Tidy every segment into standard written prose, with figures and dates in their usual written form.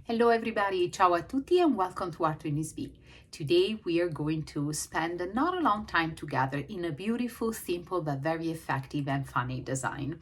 Hello everybody, ciao a tutti and welcome to Art with Ms.B. Today we are going to spend not a long time together in a beautiful, simple but very effective and funny design.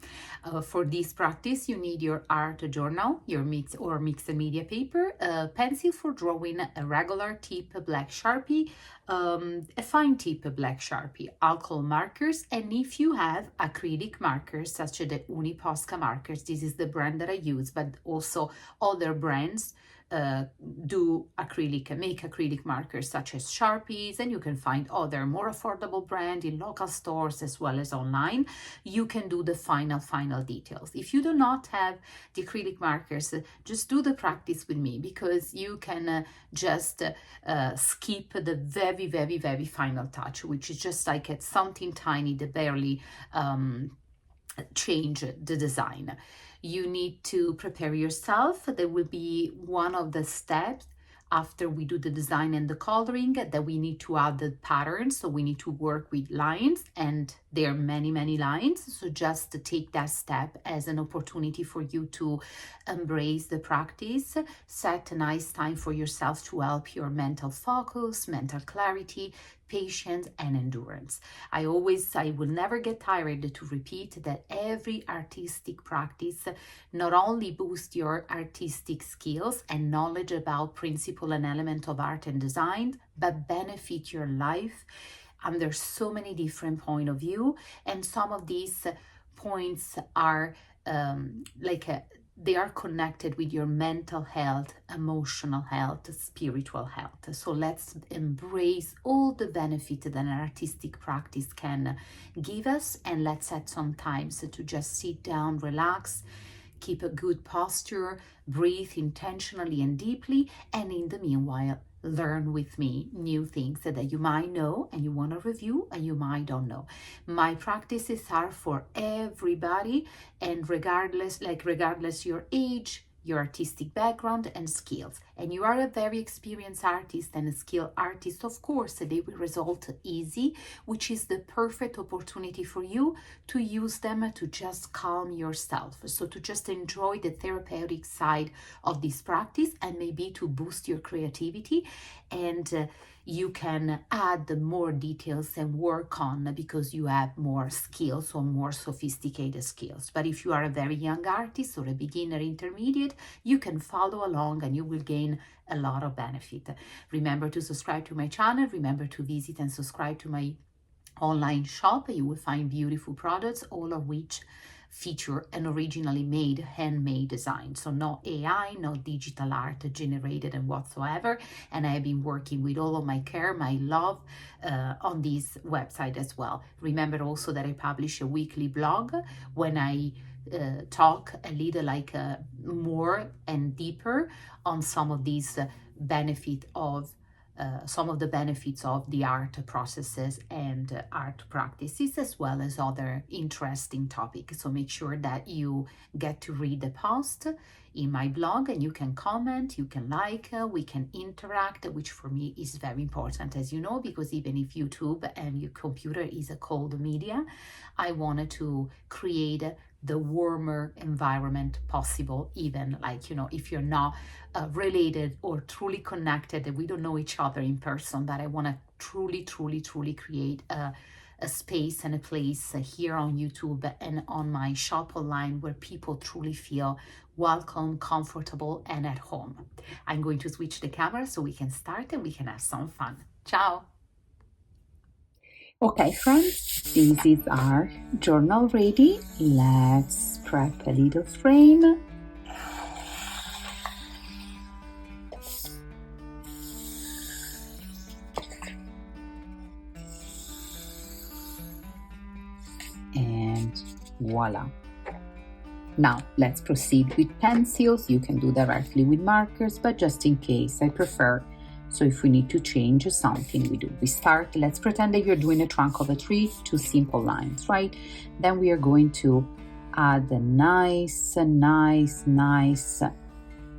For this practice you need your art journal, your mixed media paper, a pencil for drawing, a regular tip black Sharpie, a fine tip black Sharpie, alcohol markers, and if you have acrylic markers such as the Uni Posca Markers, this is the brand that I use, but also other brands make acrylic markers such as Sharpies, and you can find other more affordable brand in local stores as well as online. You can do the final details. If you do not have the acrylic markers, just do the practice with me, because you can just skip the very final touch, which is just like it's something tiny that barely change the design. You need to prepare yourself. There will be one of the steps after we do the design and the coloring that we need to add the patterns. So we need to work with lines, and there are many lines. So just to take that step as an opportunity for you to embrace the practice, set a nice time for yourself to help your mental focus, mental clarity, patience and endurance. I will never get tired to repeat that every artistic practice not only boosts your artistic skills and knowledge about principle and element of art and design, but benefit your life under so many different point of view. And some of these points are they are connected with your mental health, emotional health, spiritual health. So let's embrace all the benefit that an artistic practice can give us, and let's set some time to just sit down, relax, keep a good posture, breathe intentionally and deeply, and in the meanwhile, learn with me new things that you might know and you want to review and you might don't know. My practices are for everybody, and regardless your age, your artistic background and skills. And you are a very experienced artist and a skilled artist, of course, they will result easy, which is the perfect opportunity for you to use them to just calm yourself. So to just enjoy the therapeutic side of this practice, and maybe to boost your creativity, and you can add more details and work on because you have more skills or more sophisticated skills. But if you are a very young artist or a beginner intermediate, you can follow along and you will gain a lot of benefit. Remember to subscribe to my channel. Remember to visit and subscribe to my online shop. You will find beautiful products, all of which feature an originally made handmade design. So no AI, no digital art generated and whatsoever. And I have been working with all of my care, my love on this website as well. Remember also that I publish a weekly blog when I talk a little more and deeper on some of these some of the benefits of the art processes and art practices, as well as other interesting topics. So make sure that you get to read the post in my blog, and you can comment, you can like, we can interact, which for me is very important, as you know, because even if YouTube and your computer is a cold media, I wanted to create the warmer environment possible, even if you're not related or truly connected, we don't know each other in person, but I want to truly create a space and a place here on YouTube and on my shop online where people truly feel welcome, comfortable, and at home. I'm going to switch the camera so we can start and we can have some fun. Ciao! Okay, friends, this is our journal ready. Let's prep a little frame. And voila. Now let's proceed with pencils. You can do directly with markers, but just in case, I prefer. So if we need to change something, we start. Let's pretend that you're doing a trunk of a tree, 2 simple lines, right? Then we are going to add a nice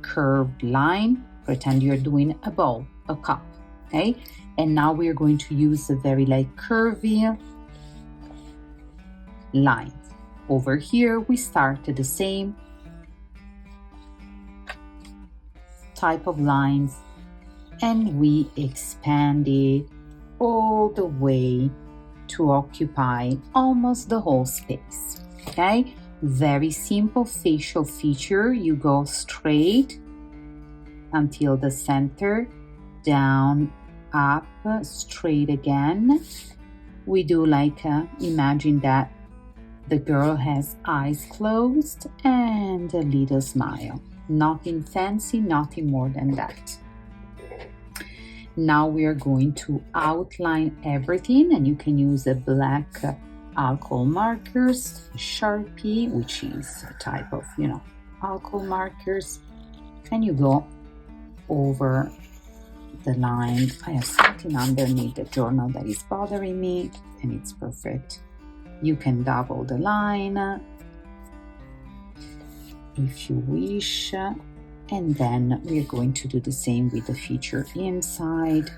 curved line. Pretend you're doing a bowl, a cup, okay? And now we are going to use a very curvy line. Over here, we start the same type of lines, and we expand it all the way to occupy almost the whole space. Okay, very simple facial feature. You go straight until the center, down, up, straight again. We do like, imagine that the girl has eyes closed and a little smile. Nothing fancy, nothing more than that. Now we are going to outline everything, and you can use a black alcohol markers, Sharpie, which is a type of, alcohol markers, and you go over the line. I have something underneath the journal that is bothering me, and it's perfect. You can double the line if you wish, and then we're going to do the same with the feature inside.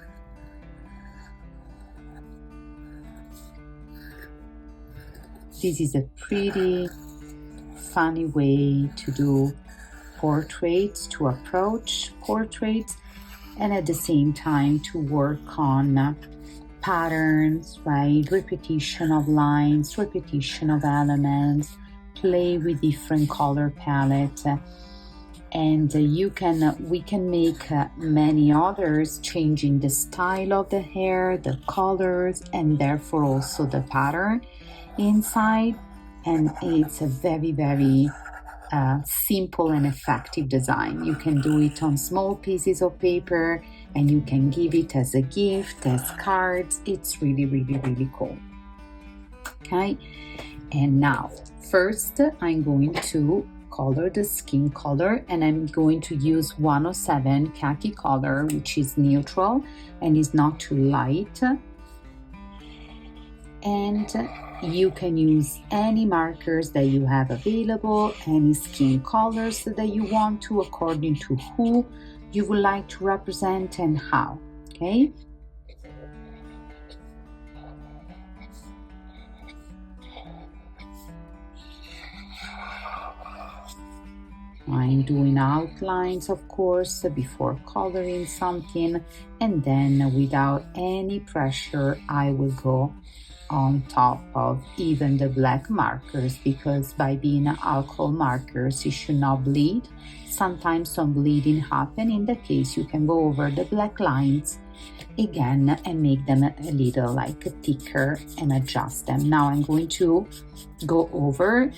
This is a pretty funny way to do portraits, to approach portraits, and at the same time to work on patterns, right? Repetition of lines, repetition of elements, play with different color palettes. And we can make many others, changing the style of the hair, the colors, and therefore also the pattern inside. And it's a very, very simple and effective design. You can do it on small pieces of paper, and you can give it as a gift, as cards. It's really, really, really cool. Okay, and now first I'm going to color the skin color, and I'm going to use 107 khaki color, which is neutral and is not too light. And you can use any markers that you have available, any skin colors that you want to, according to who you would like to represent and how. Okay, I'm doing outlines, of course, before coloring something, and then without any pressure I will go on top of even the black markers, because by being alcohol markers you should not bleed. Sometimes some bleeding happen. In that case, you can go over the black lines again and make them a little like thicker and adjust them. Now I'm going to go over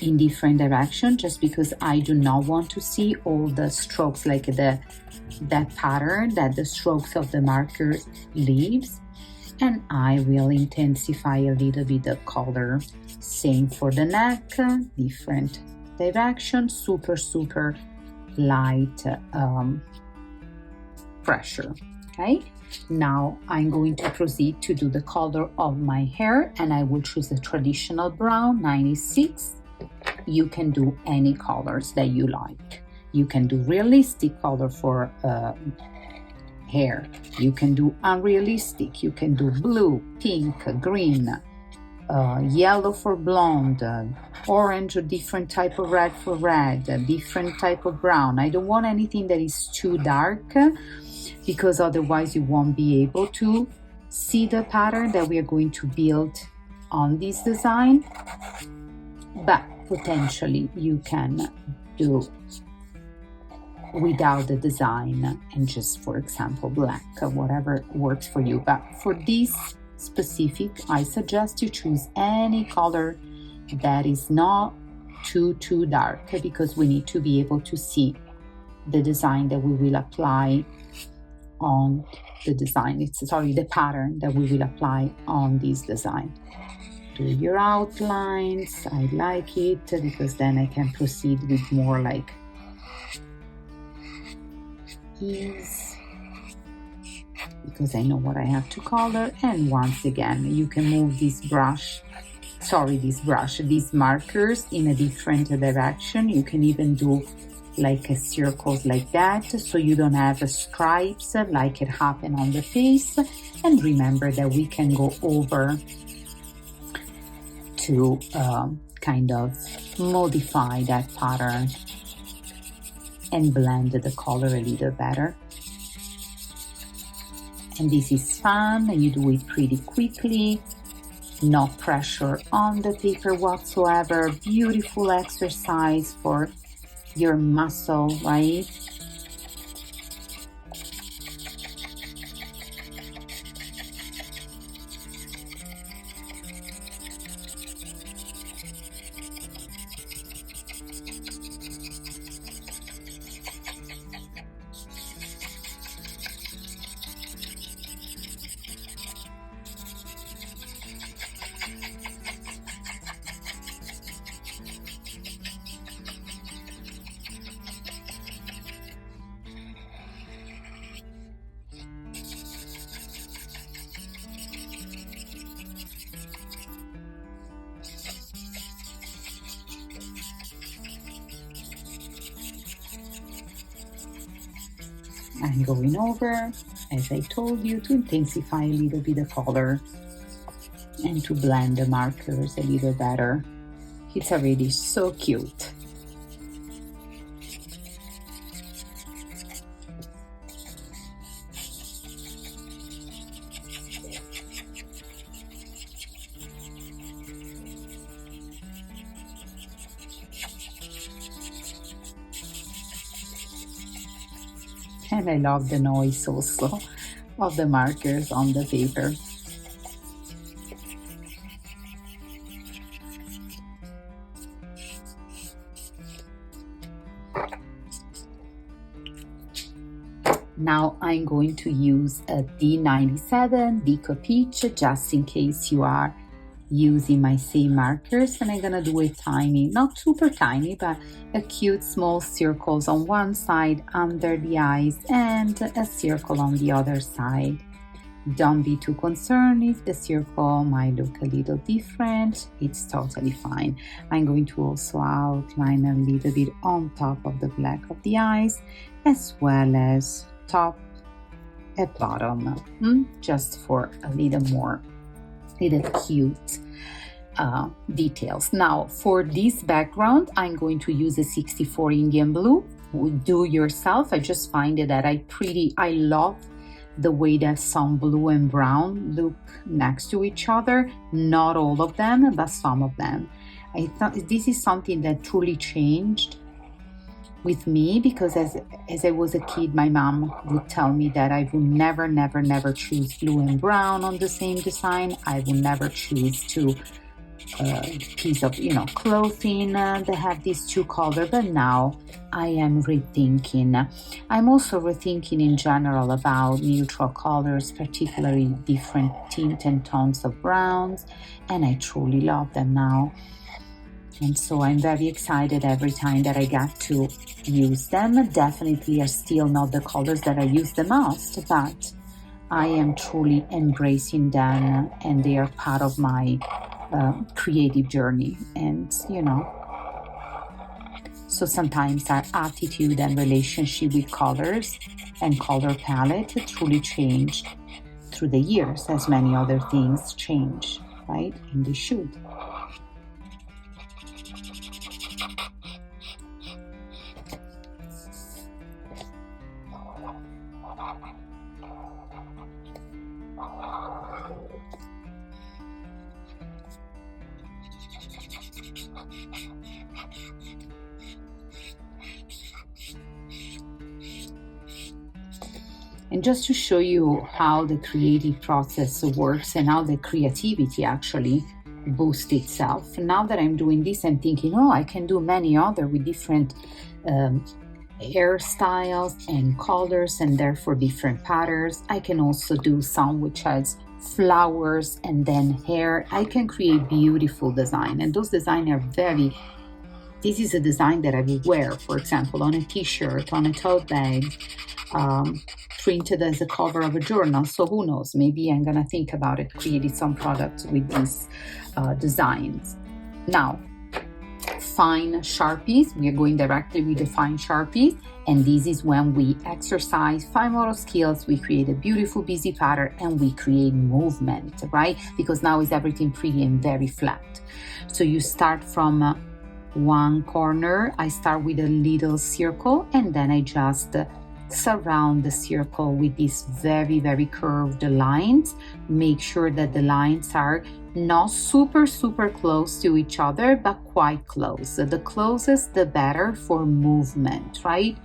in different direction, just because I do not want to see all the strokes, like that pattern that the strokes of the marker leaves, and I will intensify a little bit the color. Same for the neck, different direction, super light pressure. Okay, now I'm going to proceed to do the color of my hair, and I will choose a traditional brown 96. You can do any colors that you like. You can do realistic color for hair. You can do unrealistic. You can do blue, pink, green, yellow for blonde, orange, or different type of red for red, different type of brown. I don't want anything that is too dark, because otherwise you won't be able to see the pattern that we are going to build on this design. But potentially you can do without the design and just, for example, black, whatever works for you. But for this specific, I suggest you choose any color that is not too dark, because we need to be able to see the design that we will apply on the design. The pattern that we will apply on this design. Do your outlines. I like it because then I can proceed with more like ease, because I know what I have to color. And once again, you can move these markers in a different direction. You can even do like a circles like that, so you don't have stripes like it happened on the face. And remember that we can go over to kind of modify that pattern and blend the color a little better. And this is fun, and you do it pretty quickly. No pressure on the paper whatsoever. Beautiful exercise for your muscle, right? I'm going over, as I told you, to intensify a little bit the color and to blend the markers a little better. It's already so cute. And I love the noise also of the markers on the paper. Now I'm going to use a D97 Deco Peach, just in case you are using my same markers, and I'm gonna do a tiny, not super tiny, but a cute small circles on one side under the eyes and a circle on the other side. Don't be too concerned if the circle might look a little different, it's totally fine. I'm going to also outline a little bit on top of the black of the eyes, as well as top and bottom, just for a little more little cute details. Now for this background, I'm going to use a 64 Indian blue. Do yourself. I just find that I love the way that some blue and brown look next to each other. Not all of them, but some of them. I thought this is something that truly changed with me, because as I was a kid, my mom would tell me that I would never choose blue and brown on the same design. I would never choose to piece of clothing that have these two colors. But now I am rethinking. I'm also rethinking in general about neutral colors, particularly different tint and tones of browns, and I truly love them now. And so I'm very excited every time that I get to use them. Definitely are still not the colors that I use the most, but I am truly embracing them, and they are part of my creative journey. And so sometimes our attitude and relationship with colors and color palette truly changed through the years, as many other things change, right? And they should. And just to show you how the creative process works and how the creativity actually boosts itself. Now that I'm doing this, I'm thinking, I can do many other with different hairstyles and colors, and therefore different patterns. I can also do some which has flowers and then hair. I can create beautiful design, and those designs are this is a design that I would wear, for example, on a t-shirt, on a tote bag, printed as a cover of a journal. So who knows, maybe I'm gonna think about it, creating some products with these designs. Now, fine Sharpies, we are going directly with the fine Sharpies, and this is when we exercise fine motor skills, we create a beautiful busy pattern, and we create movement, right? Because now is everything pretty and very flat. So you start from one corner, I start with a little circle, and then I just surround the circle with these very, very curved lines. Make sure that the lines are not super, super close to each other, but quite close. The closest, the better for movement, right?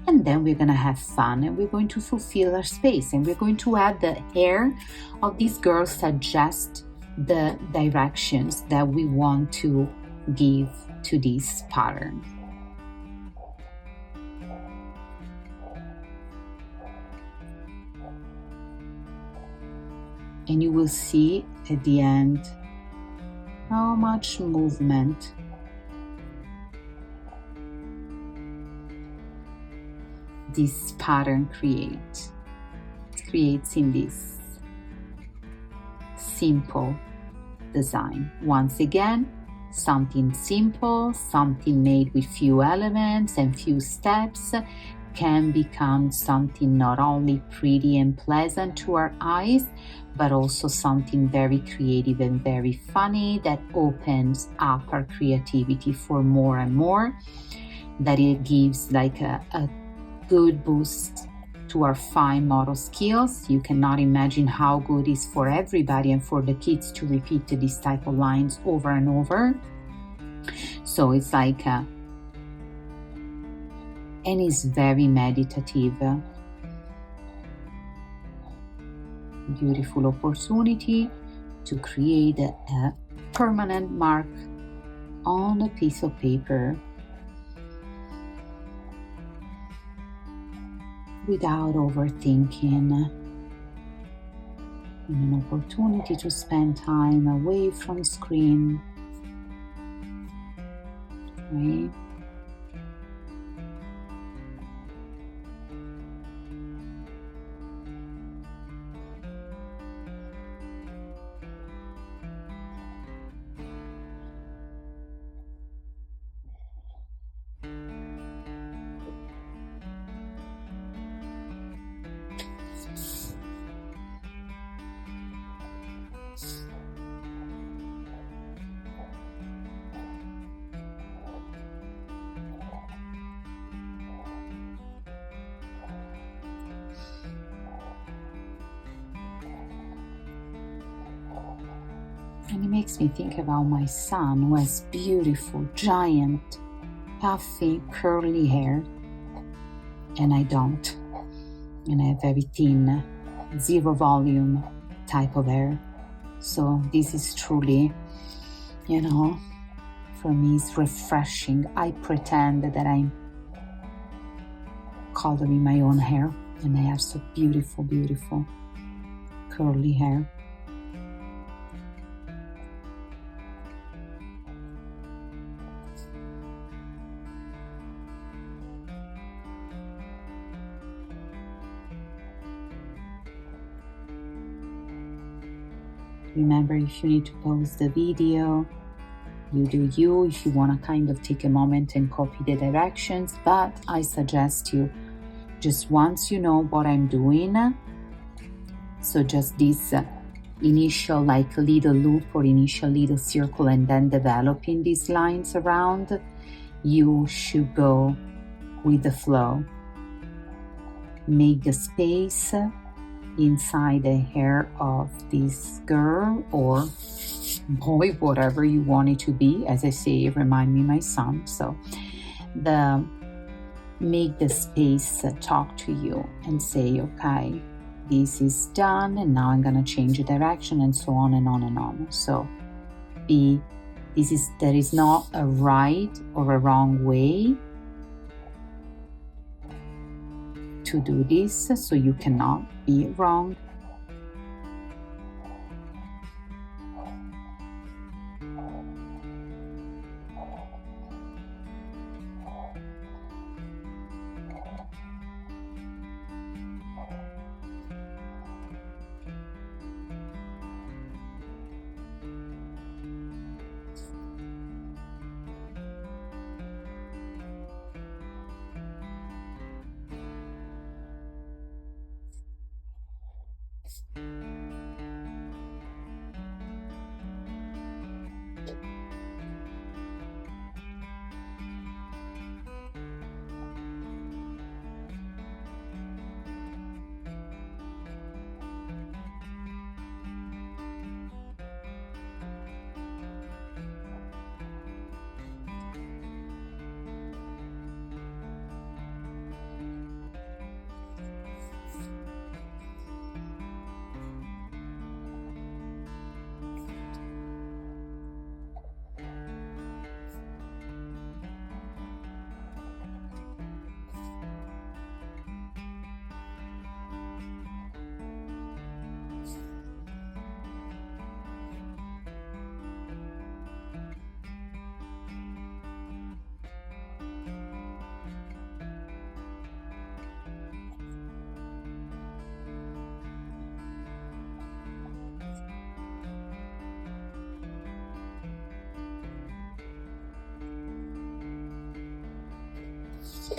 And then we're gonna have fun, and we're going to fulfill our space, and we're going to add the hair of these girls, suggest the directions that we want to give to this pattern. And you will see at the end how much movement this pattern creates in this simple design. Once again, something simple, something made with few elements and few steps can become something not only pretty and pleasant to our eyes, but also something very creative and very funny that opens up our creativity for more and more, that it gives like a good boost to our fine motor skills. You cannot imagine how good it is for everybody and for the kids to repeat these type of lines over and over. So it's like and it's very meditative. Beautiful opportunity to create a permanent mark on a piece of paper without overthinking, and an opportunity to spend time away from screen, right? And it makes me think about my son, who has beautiful, giant, puffy, curly hair, and I don't. And I have very thin, zero volume type of hair. So this is truly, for me it's refreshing. I pretend that I'm coloring my own hair, and I have so beautiful, beautiful curly hair. Remember, if you need to pause the video, you do you. If you want to kind of take a moment and copy the directions, but I suggest you just once you know what I'm doing, so just this initial like little loop or initial little circle, and then developing these lines around, you should go with the flow. Make the space inside the hair of this girl or boy, whatever you want it to be. As I say, remind me my son. So make the space talk to you and say, okay, this is done, and now I'm gonna change the direction, and so on and on and on. So there is not a right or a wrong way to do this, so you cannot be wrong.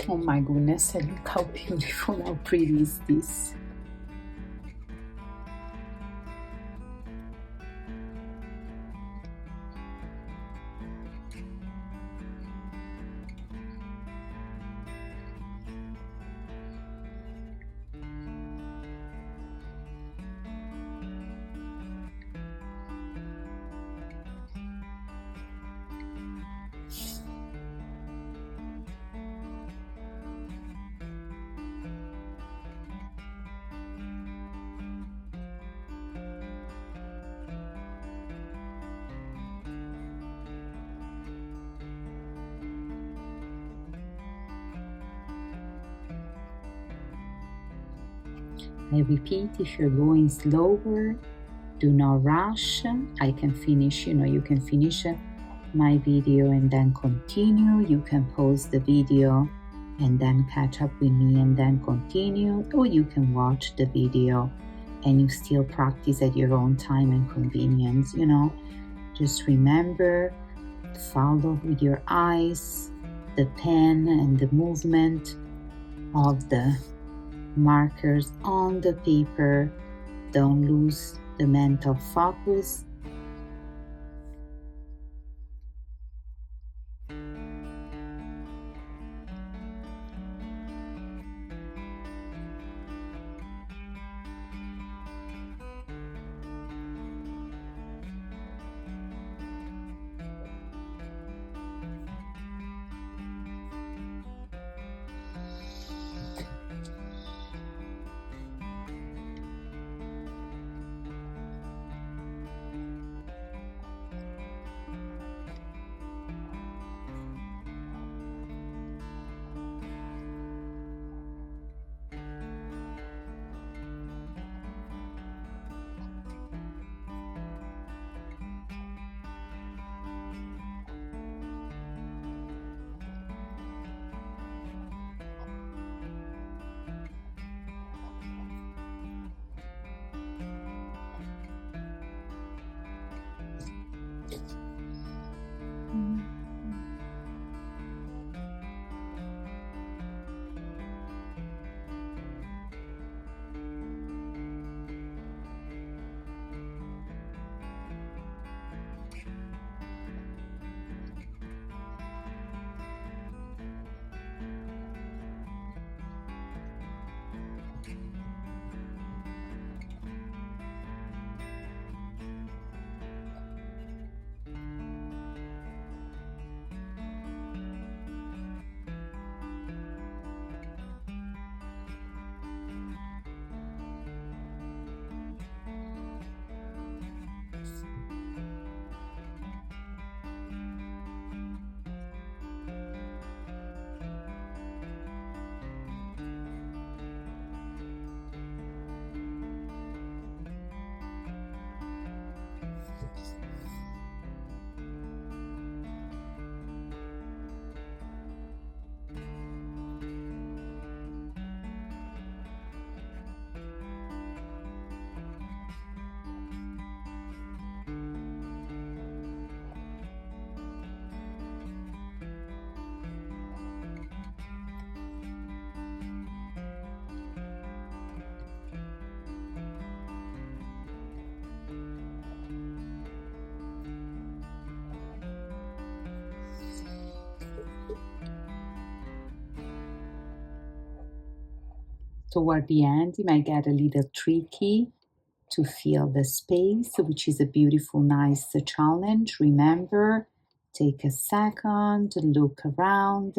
Oh my goodness, and look how beautiful, how pretty is this. I repeat, if you're going slower, do not rush. I can finish, you can finish my video and then continue. You can pause the video and then catch up with me and then continue, or you can watch the video and you still practice at your own time and convenience. Just remember, follow with your eyes the pen and the movement of the markers on the paper. Don't lose the mental focus. Toward the end, it might get a little tricky to fill the space, which is a beautiful, nice challenge. Remember, take a second, look around,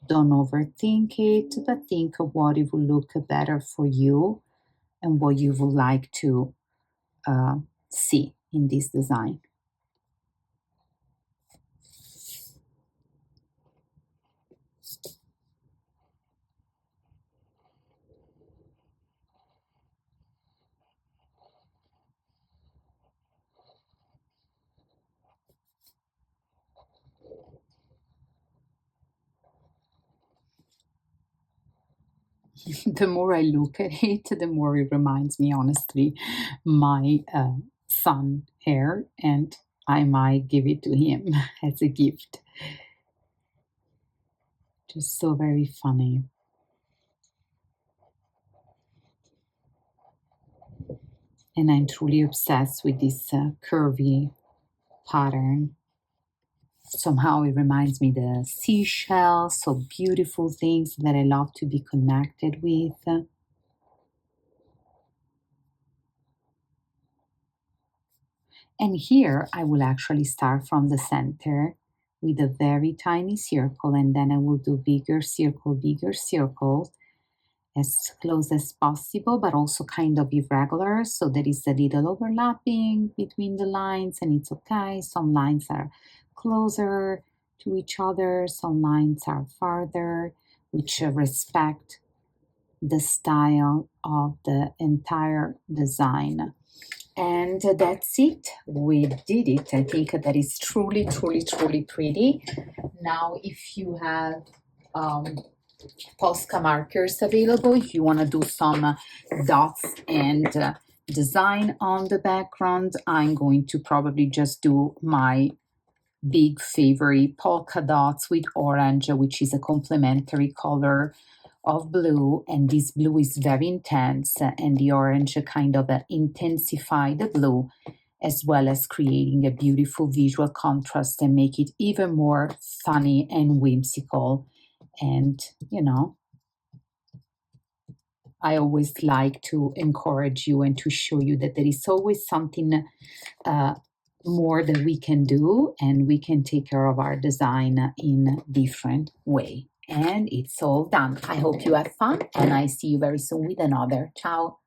don't overthink it, but think of what it will look better for you and what you would like to see in this design. The more I look at it, the more it reminds me, honestly, my son hair, and I might give it to him as a gift. Just so very funny. And I'm truly obsessed with this curvy pattern. Somehow it reminds me the seashells, so beautiful things that I love to be connected with. And here I will actually start from the center with a very tiny circle, and then I will do bigger circles as close as possible, but also kind of irregular. So there is a little overlapping between the lines, and it's okay. Some lines are closer to each other, some lines are farther, which respect the style of the entire design. And that's it. We did it. I think that is truly, truly, truly pretty. Now, if you have Posca markers available, if you want to do some dots and design on the background, I'm going to probably just do my big favorite polka dots with orange, which is a complementary color of blue, and this blue is very intense, and the orange kind of intensify the blue, as well as creating a beautiful visual contrast and make it even more funny and whimsical. And I always like to encourage you and to show you that there is always something uh, more that we can do, and we can take care of our design in different way. And it's all done. I hope you have fun, and I see you very soon with another. Ciao.